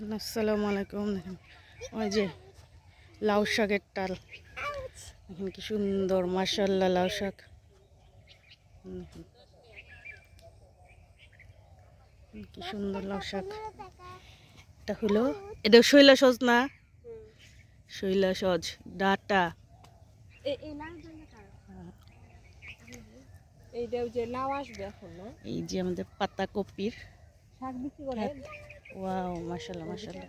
আসসালামু আলাইকুম। দেখেন ওই যে লাউ শাকের টাল, দেখেন কি সুন্দর, মাশাআল্লাহ। লাউ শাক কি সুন্দর লাউ শাক। এটা হলো, এটা শৈলা সজ না, শৈলা সজ ডাটা। এই যে আমাদের পাতা কপির শাক বিক্রি করে। ওয়াও, মাশাআল্লাহ মাশাআল্লাহ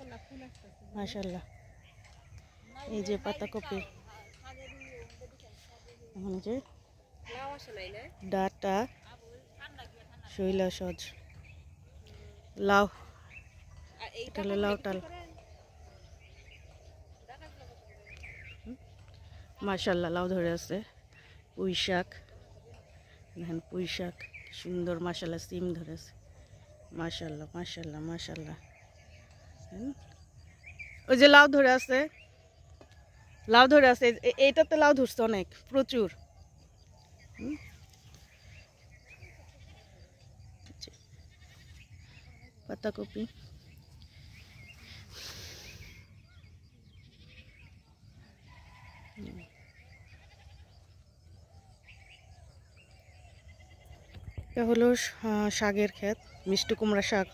মাশাআল্লাহ। এই যে পাতা কপি, যে ডাটা, শৈলা সজ, লাউ, এটা হলো লাউ টাল। মাশাআল্লাহ লাউ ধরে আছে। পুঁই শাক, দেখেন পুঁই শাক সুন্দর, মাশাআল্লাহ। সিম ধরে আছে, মাশাআল্লাহ মাশাআল্লাহ মাশাআল্লাহ। ওই যে লাউ ধরে আছে, লাউ ধরে আছে, এইটাতে লাউ ধরছে অনেক, প্রচুর। পাতাকপি, এটা হলো শাকের ক্ষেত, মিষ্টি কুমড়া শাক।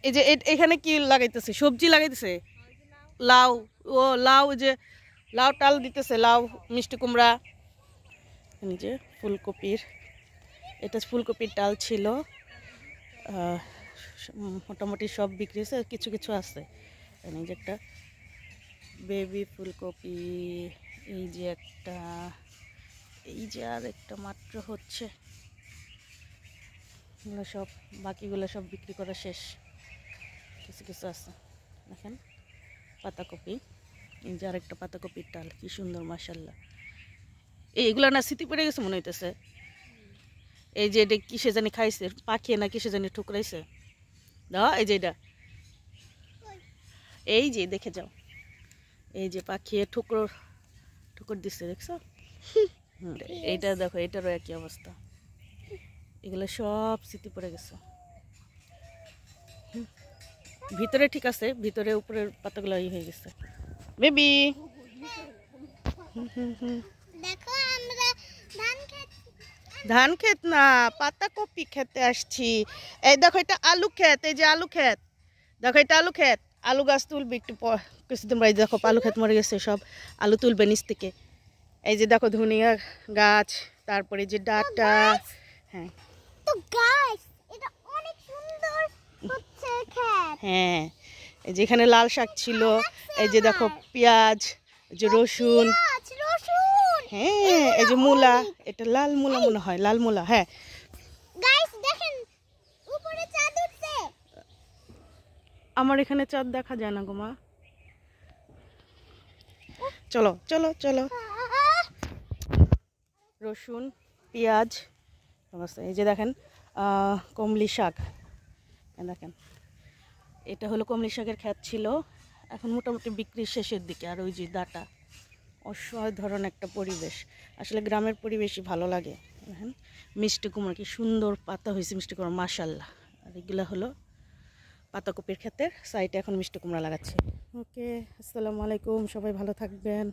এই যে এখানে কি লাগাইতেছে, সবজি লাগাইতেছে, লাউ। ও লাউ, যে লাউ টাল দিতেছে, লাউ, মিষ্টি কুমড়া। এই যে ফুলকপির, এটা ফুলকপির ডাল ছিল, মোটামুটি সব বিক্রি হয়েছে, কিছু কিছু আছে। এই যে একটা বেবি ফুলকপি, এই যে একটা, এই যে আর একটা মাত্র হচ্ছে। এগুলো সব, বাকিগুলো সব বিক্রি করা শেষ, কিছু কিছু আছে। দেখেন পাতাকপি, এই যে আর একটা পাতাকপির ডাল, কি সুন্দর, মাশাআল্লাহ। এইগুলো না স্মৃতি পড়ে গেছে মনে হইতেছে। এই যে এটা কিসে জানি খাইছে, পাখি না কিসে জানি ঠুকরাইছে, দাও। এই যে এটা, এই যে দেখে যাও, এই যে পাখি ঠুকর ঠুকর দিচ্ছে, দেখছো? এইটা দেখো, এটারও একই অবস্থা। এগুলো সব স্মৃতি পড়ে গেছে। ভিতরে ঠিক আছে, ভিতরে উপরের পাতাগুলো ই হয়ে গেছে। বেবি দেখো, আমরা ধান ক্ষেত না, পাতাকপি খেতে আসছি। এই দেখো, এটা আলু ক্ষেত, এই যে আলু ক্ষেত, দেখো এটা আলু ক্ষেত। আলু গাছ তুলবে একটু কিছুদিন পরে, দেখো আলু ক্ষেত মরে গেছে, সব আলু তুলবে নিচ থেকে। এই যে দেখো ধনিয়া গাছ, তারপরে যে ডাটা। হ্যাঁ তো গাছ, এটা অনেক সুন্দর হচ্ছে ক্ষেত। হ্যাঁ, এই যে এখানে লাল শাক ছিল, এই যে দেখো পেঁয়াজ, এই যে রসুন, হ্যাঁ এই যে মূলা, এটা লাল মূলা মনে হয়, লাল মূলা। হ্যাঁ গাইস দেখেন, উপরে চাঁদ উঠছে। আমার এখানে চাঁদ দেখা যায় না গো মা। চলো চলো চলো। রসুন, পেঁয়াজ অবস্থা। এই যে দেখেন কমলি শাক, দেখেন এটা হলো কমলি শাকের ক্ষেত ছিল, এখন মোটামুটি বিক্রির শেষের দিকে। আর ওই যে ডাটা, অসাধারণ একটা পরিবেশ, আসলে গ্রামের পরিবেশই ভালো লাগে। দেখেন মিষ্টি কুমড়া, কি সুন্দর পাতা হয়েছে মিষ্টি কুমড়া, মাশাআল্লাহ। আর এগুলো হলো পাতাকপির ক্ষেতের সাইডে এখন মিষ্টি কুমড়া লাগাচ্ছে। ওকে, আসসালামু আলাইকুম, সবাই ভালো থাকবেন।